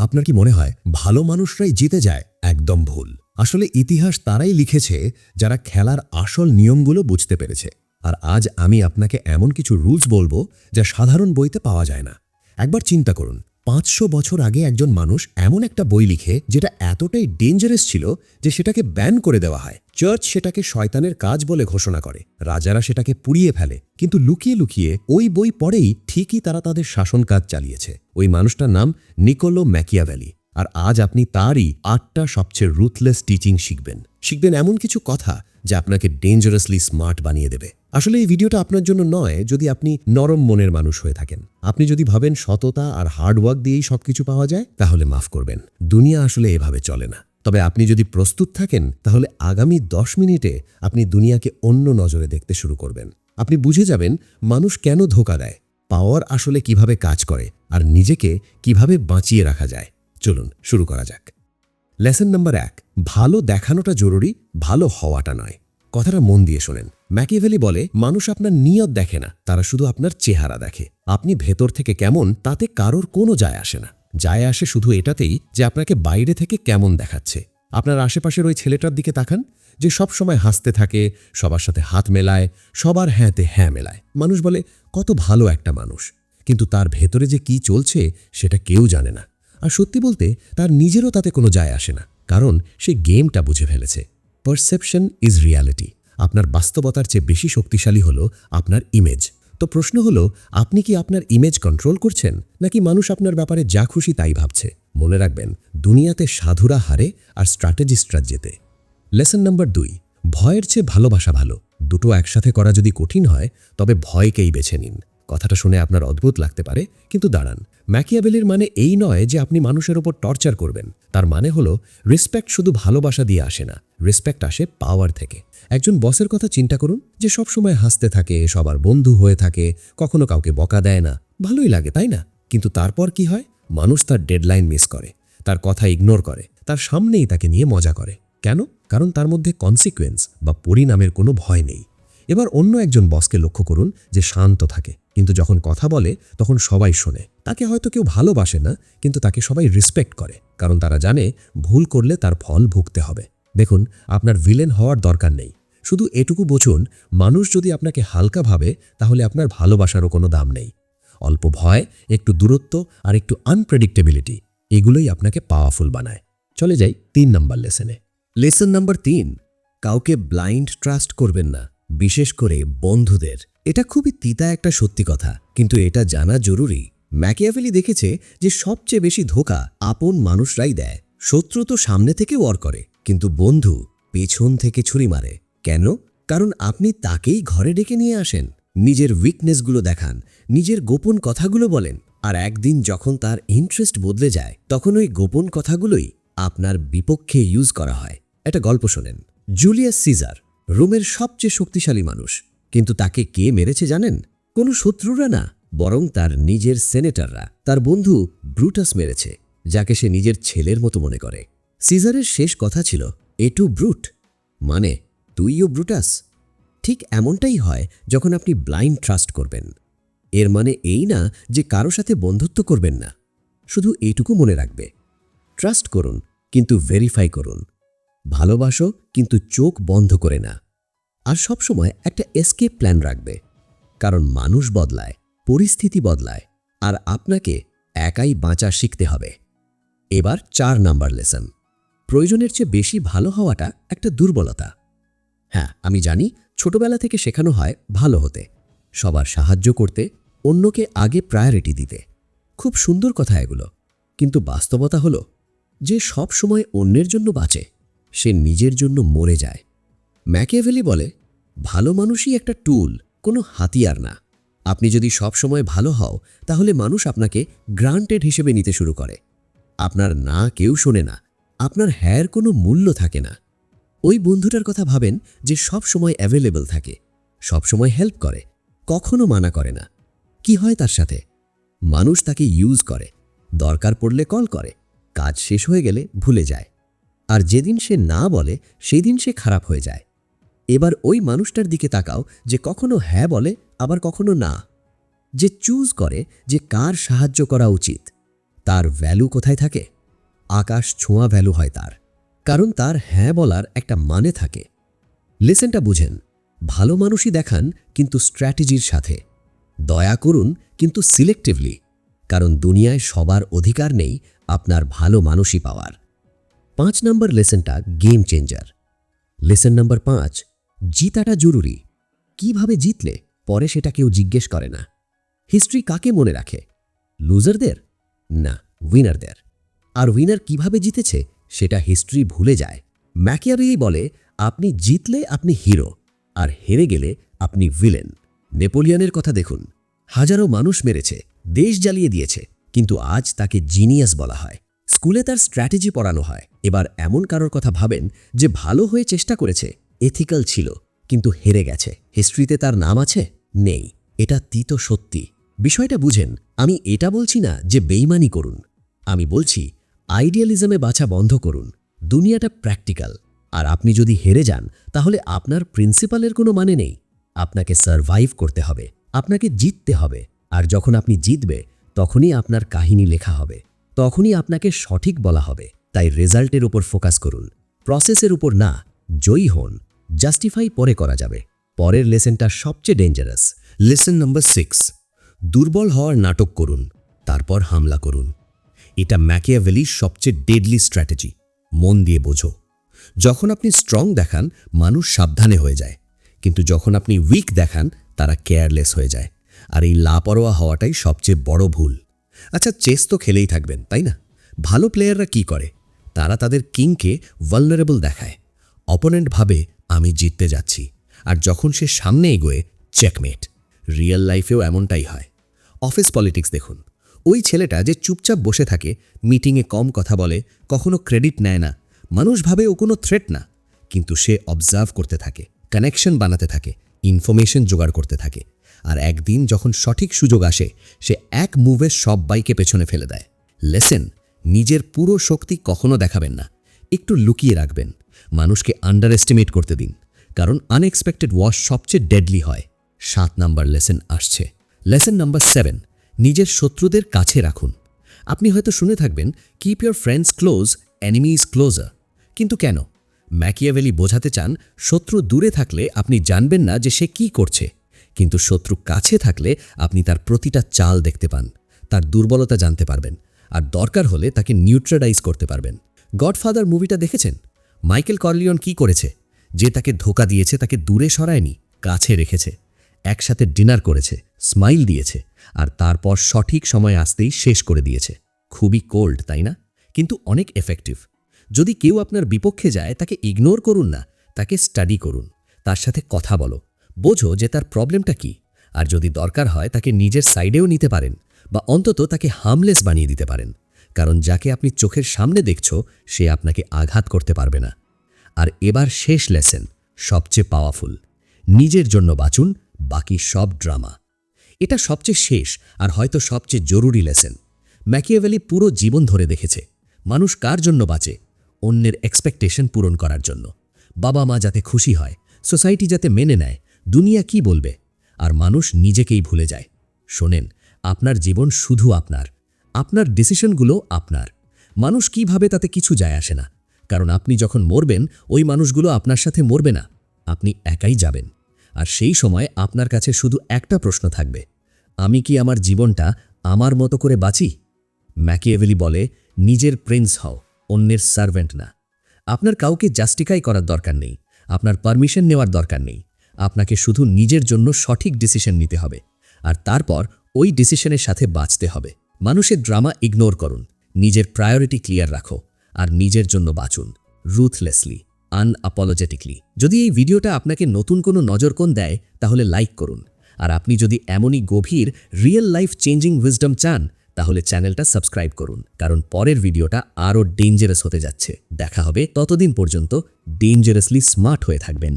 আপনার কি মনে হয় ভালো মানুষরাই জিতে যায়? একদম ভুল। আসলে ইতিহাস তারাই লিখেছে যারা খেলার আসল নিয়মগুলো বুঝতে পেরেছে। আর আজ আমি আপনাকে এমন কিছু রুলস বলবো যা সাধারণ বইতে পাওয়া যায় না। একবার চিন্তা করুন, ৫০০ বছর আগে একজন মানুষ এমন একটা বই লিখে যেটা এতটাই ডেঞ্জারাস ছিল যে সেটাকে ব্যান করে দেওয়া হয়। চার্চ সেটাকে শয়তানের কাজ বলে ঘোষণা করে, রাজারা সেটাকে পুড়িয়ে ফেলে, কিন্তু লুকিয়ে লুকিয়ে ওই বই পড়েই ঠিকই তারা তাদের শাসন কাজ চালিয়েছে। ওই মানুষটার নাম নিকোলো ম্যাকিয়াভেলি। আর আজ আপনি তারই ৮টা সবচেয়ে রুথলেস টিচিং শিখবেন এমন কিছু কথা যা আপনাকে ডেঞ্জারাসলি স্মার্ট বানিয়ে দেবে। আসলে এই ভিডিওটা আপনার জন্য নয় যদি আপনি নরম মনের মানুষ হয়ে থাকেন। আপনি যদি ভাবেন সততা আর হার্ডওয়ার্ক দিয়েই সবকিছু পাওয়া যায়, তাহলে মাফ করবেন, দুনিয়া আসলে এভাবে চলে না। তবে আপনি যদি প্রস্তুত থাকেন, তাহলে আগামী ১০ মিনিটে আপনি দুনিয়াকে অন্য নজরে দেখতে শুরু করবেন। আপনি বুঝে যাবেন মানুষ কেন ধোঁকা দেয়, পাওয়ার আসলে কিভাবে কাজ করে, আর নিজেকে কিভাবে বাঁচিয়ে রাখা যায়। চলুন শুরু করা যাক। লেসন নাম্বার ১, ভালো দেখানোটা জরুরি, ভালো হওয়াটা নয়। কথাটা মন দিয়ে শোনেন। ম্যাকিয়াভেলি বলে মানুষ আপনার নিয়ত দেখে না, তারা শুধু আপনার চেহারা দেখে। আপনি ভেতর থেকে কেমন তাতে কারোর কোনো যায় আসে না। যায় আসে শুধু এটাতেই যে আপনাকে বাইরে থেকে কেমন দেখাচ্ছে। আপনার আশেপাশের ওই ছেলেটার দিকে তাকান যে সব সময় হাসতে থাকে, সবার সাথে হাত মেলায়, সবার হ্যাঁতে হ্যাঁ মেলায়। মানুষ বলে কত ভালো একটা মানুষ, কিন্তু তার ভেতরে যে কি চলছে সেটা কেউ জানে না। আর সত্যি বলতে তার নিজেরও তাতে কোনো যায় আসে না, কারণ সে গেমটা বুঝে ফেলেছে। Perception is reality. আপনার বাস্তবতার চেয়ে বেশি শক্তিশালী হলো আপনার ইমেজ। তো প্রশ্ন হলো, আপনি কি আপনার ইমেজ কন্ট্রোল করছেন, নাকি মানুষ আপনার ব্যাপারে যা খুশি তাই ভাবছে? মনে রাখবেন, দুনিয়াতে সাধুরা হারে আর স্ট্র্যাটেজিস্টরা জেতে। লেসন নাম্বার ২, ভয়ের চেয়ে ভালোবাসা ভালো। দুটো একসাথে করা যদি কঠিন হয়, তবে ভয়কেই বেছে নিন। কথাটা শুনে আপনার অদ্ভুত লাগতে পারে, কিন্তু দাঁড়ান, ম্যাকিয়াভেলির মানে এই নয় যে আপনি মানুষের ওপর টর্চার করবেন। তার মানে হলো রেসপেক্ট শুধু ভালোবাসা দিয়ে আসে না, রেসপেক্ট আসে পাওয়ার থেকে। একজন বসের কথা চিন্তা করুন, যে সবসময় হাসতে থাকে, সবার বন্ধু হয়ে থাকে, কখনো কাউকে বকা দেয় না। ভালোই লাগে, তাই না? কিন্তু তারপর কি হয়? মানুষ তার ডেডলাইন মিস করে, তার কথা ইগনোর করে, তার সামনেই তাকে নিয়ে মজা করে। কেন? কারণ তার মধ্যে কনসিকুয়েন্স বা পরিণামের কোনো ভয় নেই। এবার অন্য একজন বসকে লক্ষ্য করুন যে শান্ত থাকে, কিন্তু যখন কথা বলে তখন সবাই শোনে। তাকে হয়তো কেউ ভালোবাসে না, কিন্তু তাকে সবাই রেসপেক্ট করে, কারণ তারা জানে ভুল করলে তার ফল ভুগতে হবে। দেখুন, আপনার ভিলেন হওয়ার দরকার নেই। শুধু এটুকু বুঝুন, মানুষ যদি আপনাকে হালকা ভাবে, তাহলে আপনার ভালোবাসারও কোনো দাম নেই। অল্প ভয়, একটু দূরত্ব আর একটু আনপ্রেডিক্টেবিলিটি, এগুলোই আপনাকে পাওয়ারফুল বানায়। চলে যাই ৩ নম্বর লেসনে। লেসন নাম্বার ৩, কাউকে ব্লাইন্ড ট্রাস্ট করবেন না, বিশেষ করে বন্ধুদের। এটা খুবই তিতা একটা সত্যি কথা, কিন্তু এটা জানা জরুরি। ম্যাকিয়াভেলি দেখেছে যে সবচেয়ে বেশি ধোঁকা আপন মানুষরাই দেয়। শত্রু তো সামনে থেকে ওয়ার করে, কিন্তু বন্ধু পেছন থেকে ছুরি মারে। কেন? কারণ আপনি তাকেই ঘরে ডেকে নিয়ে আসেন, নিজের উইকনেসগুলো দেখান, নিজের গোপন কথাগুলো বলেন, আর একদিন যখন তার ইন্টারেস্ট বদলে যায়, তখন ওই গোপন কথাগুলোই আপনার বিপক্ষে ইউজ করা হয়। একটা গল্প শোনেন। জুলিয়াস সিজার রোমের সবচেয়ে শক্তিশালী মানুষ, কিন্তু তাকে কে মেরেছে জানেন? কোনো শত্রুরা না, বরং তার নিজের সেনেটররা, তার বন্ধু ব্রুটাস মেরেছে, যাকে সে নিজের ছেলের মতো মনে করে। সিজারের শেষ কথা ছিল, এ টু ব্রুট, মানে তুইও ব্রুটাস। ঠিক এমনটাই হয় যখন আপনি ব্লাইন্ড ট্রাস্ট করবেন। এর মানে এই না যে কারো সাথে বন্ধুত্ব করবেন না, শুধু এইটুকু মনে রাখবে, ট্রাস্ট করুন কিন্তু ভেরিফাই করুন, ভালোবাসো কিন্তু চোখ বন্ধ করে না। আর সবসময় একটা এসকেপ প্ল্যান রাখবে, কারণ মানুষ বদলায়, পরিস্থিতি বদলায়, আর আপনাকে একাই বাঁচা শিখতে হবে। এবার ৪ নাম্বার লেসন। প্রয়োজনের চেয়ে বেশি ভালো হওয়াটা একটা দুর্বলতা। হ্যাঁ, আমি জানি, ছোটবেলা থেকে শেখানো হয় ভালো হতে, সবার সাহায্য করতে, অন্যকে আগে প্রায়োরিটি দিতে। খুব সুন্দর কথা এগুলো, কিন্তু বাস্তবতা হলো যে সব সময় অন্যের জন্য বাঁচে, সে নিজের জন্য মরে যায়। ম্যাকিয়াভেলি বলে, ভালো মানুষই একটা টুল, কোনো হাতিয়ার না। আপনি যদি সব সময় ভালো হও, তাহলে মানুষ আপনাকে গ্রান্টেড হিসেবে নিতে শুরু করে। আপনার না কেউ শোনে না, আপনার হ্যাঁর কোনো মূল্য থাকে না। ওই বন্ধুটার কথা ভাবেন যে সব সময় অ্যাভেলেবল থাকে, সব সময় হেল্প করে, কখনো মানা করে না। কি হয় তার সাথে? মানুষ তাকে ইউজ করে, দরকার পড়লে কল করে, কাজ শেষ হয়ে গেলে ভুলে যায়। আর যেদিন সে না বলে, সেই দিন সে খারাপ হয়ে যায়। এবার ওই মানুষটার দিকে তাকাও যে কখনো হ্যাঁ বলে, আবার কখনো না, যে চুজ করে যে কার সাহায্য করা উচিত। তার ভ্যালু কোথায় থাকে? আকাশ ছোঁয়া ভ্যালু হয় তার, কারণ তার হ্যাঁ বলার একটা মানে থাকে। লেসেনটা বুঝেন, ভালো মানুষই দেখান কিন্তু স্ট্র্যাটেজির সাথে। দয়া করুন কিন্তু সিলেক্টিভলি, কারণ দুনিয়ায় সবার অধিকার নেই আপনার ভালো মানুষই পাওয়ার। 5 নম্বর লেসেনটা গেম চেঞ্জার। লেসন নম্বর 5, জিতাটা জরুরি। কিভাবে জিতলে পরে সেটা কেউ জিজ্ঞেস করে না। হিস্ট্রি কাকে মনে রাখে? লুজারদের? না, উইনারদের। আর উইনার কিভাবে জিতেছে সেটা হিস্ট্রি ভুলে যায়। ম্যাকিয়াভেলি বলে, আপনি জিতলে আপনি হিরো, আর হেরে গেলে আপনি ভিলেন। নেপোলিয়নের কথা দেখুন, হাজারো মানুষ মেরেছে, দেশ জ্বালিয়ে দিয়েছে, কিন্তু আজ তাকে জিনিয়াস বলা হয়। স্কুলে তার স্ট্র্যাটেজি পড়ানো হয়। এবার এমন কারোর কথা ভাবেন যে ভালো হয়ে চেষ্টা করেছে, এথিক্যাল ছিল, কিন্তু হেরে গেছে। হিস্ট্রিতে তার নাম আছে? নেই। এটা তিতো সত্যি। বিষয়টা বুঝেন, আমি এটা বলছি না যে বেইমানি করুন। আমি বলছি আইডিয়ালিজমে বাঁচা বন্ধ করুন। দুনিয়াটা প্র্যাকটিক্যাল। আর আপনি যদি হেরে যান তাহলে আপনার প্রিন্সিপালের কোনো মানে নেই। আপনাকে সারভাইভ করতে হবে, আপনাকে জিততে হবে। আর যখন আপনি জিতবে তখনই আপনার কাহিনী লেখা হবে, তখনই আপনাকে সঠিক বলা হবে। তাই রেজাল্টের উপর ফোকাস করুন, প্রসেসের উপর না। জয়ী হন, জাস্টিফাই পরে করা যাবে। পরের লেসেনটা সবচেয়ে ডেঞ্জারাস। লেসন নম্বর 6, দুর্বল হওয়ার নাটক করুন, তারপর হামলা করুন। এটা ম্যাকিয়াভেলির সবচেয়ে ডেডলি স্ট্র্যাটেজি। মন দিয়ে বোঝো। যখন আপনি স্ট্রং দেখান মানুষ সাবধানে হয়ে যায়, কিন্তু যখন আপনি উইক দেখান তারা কেয়ারলেস হয়ে যায়। আর এই লাপরোয়া হওয়াটাই সবচেয়ে বড় ভুল। আচ্ছা, চেস তো খেলেই থাকবেন, তাই না? ভালো প্লেয়াররা কি করে? তারা তাদের কিংকে ভালনারেবল দেখায়। অপোনেন্ট ভাবে আমি জিততে যাচ্ছি, আর যখন সে সামনে এগোয়, চেকমেট। রিয়েল লাইফেও এমনটাই হয়। অফিস পলিটিক্স দেখুন, ওই ছেলেটা যে চুপচাপ বসে থাকে, মিটিংয়ে কম কথা বলে, কখনো ক্রেডিট নেয় না, মানুষ ভাবে ও কোনো থ্রেট না, কিন্তু সে অবজার্ভ করতে থাকে, কানেকশন বানাতে থাকে, ইনফরমেশন জোগাড় করতে থাকে। আর একদিন যখন সঠিক সুযোগ আসে, সে এক মুভে সবাইকে পেছনে ফেলে দেয়। লেসেন, নিজের পুরো শক্তি কখনো দেখাবেন না, একটু লুকিয়ে রাখবেন। মানুষকে আন্ডার এস্টিমেট করতে দিন, কারণ আনএক্সপেক্টেড ওয়াশ সবচেয়ে ডেডলি হয়। 7 নম্বর লেসেন আসছে। লেসন নম্বর 7, নিজের শত্রুদের কাছে রাখুন। আপনি হয়তো শুনে থাকবেন, keep your friends close, enemies closer. কিন্তু কেন? ম্যাকিয়াভেলি বোঝাতে চান, শত্রু দূরে থাকলে আপনি জানবেন না যে সে কি করছে, কিন্তু শত্রু কাছে থাকলে আপনি তার প্রতিটা চাল দেখতে পান, তার দুর্বলতা জানতে পারবেন, আর দরকার হলে তাকে নিউট্রালাইজ করতে পারবেন। গডফাদার মুভিটা দেখেছেন? মাইকেল কর্লিয়ন কি করেছে? যে তাকে ধোঁকা দিয়েছে তাকে দূরে সরায়নি, কাছে রেখেছে। একসাথে ডিনার করেছে, স্মাইল দিয়েছে, আর তারপর সঠিক সময় আসতেই শেষ করে দিয়েছে। খুবই কোল্ড, তাই না? কিন্তু অনেক এফেক্টিভ। যদি কেউ আপনার বিপক্ষে যায় তাকে ইগনোর করুন না, তাকে স্টাডি করুন, তার সাথে কথা বলো, বোঝো যে তার প্রবলেমটা কি। আর যদি দরকার হয় তাকে নিজের সাইডেও নিতে পারেন, বা অন্তত তাকে হার্মলেস বানিয়ে দিতে পারেন। কারণ যাকে আপনি চোখের সামনে দেখছো সে আপনাকে আঘাত করতে পারবে না। আর এবার শেষ লেসেন, সবচেয়ে পাওয়ারফুল। নিজের জন্য বাঁচুন, বাকি সব ড্রামা। এটা সবচেয়ে শেষ আর হয়তো সবচেয়ে জরুরি লেসেন। ম্যাকিয়াভেলি পুরো জীবন ধরে দেখেছে, মানুষ কার জন্য বাঁচে? অন্যের এক্সপেকটেশন পূরণ করার জন্য। বাবা মা যাতে খুশি হয়, সোসাইটি যাতে মেনে নেয়, দুনিয়া কি বলবে, আর মানুষ নিজেকেই ভুলে যায়। শোনেন, আপনার জীবন শুধু আপনার, আপনার ডিসিশনগুলো আপনার। মানুষ কি ভাবে তাতে কিছু যায় আসে না, কারণ আপনি যখন মরবেন ওই মানুষগুলো আপনার সাথে মরবে না, আপনি একাই যাবেন। আর সেই সময় আপনার কাছে শুধু একটা প্রশ্ন থাকবে, আমি কি আমার জীবনটা আমার মতো করে বাঁচি? ম্যাকিয়াভেলি বলে, নিজের প্রিন্স হও, অন্যের সার্ভেন্ট না। আপনার কাউকে জাস্টিফাই করার দরকার নেই, আপনার পারমিশন নেওয়ার দরকার নেই। আপনাকে শুধু নিজের জন্য সঠিক ডিসিশন নিতে হবে, আর তারপর ওই ডিসিশনের সাথে বাঁচতে হবে। মানুষের ড্রামা ইগনোর করুন, নিজের প্রায়োরিটি ক্লিয়ার রাখো, আর নিজের জন্য বাঁচুন, রুথলেসলি, আনঅ্যাপোলজেটিকলি। যদি এই ভিডিওটা আপনাকে নতুন কোনো নজরকোণ দেয় তাহলে লাইক করুন। আর আপনি যদি এমনই গভীর রিয়েল লাইফ চেঞ্জিং উইজডম চান তাহলে চ্যানেলটা সাবস্ক্রাইব করুন, কারণ পরের ভিডিওটা আরও ডেঞ্জারাস হতে যাচ্ছে। দেখা হবে, ততদিন পর্যন্ত ডেঞ্জারাসলি স্মার্ট হয়ে থাকবেন।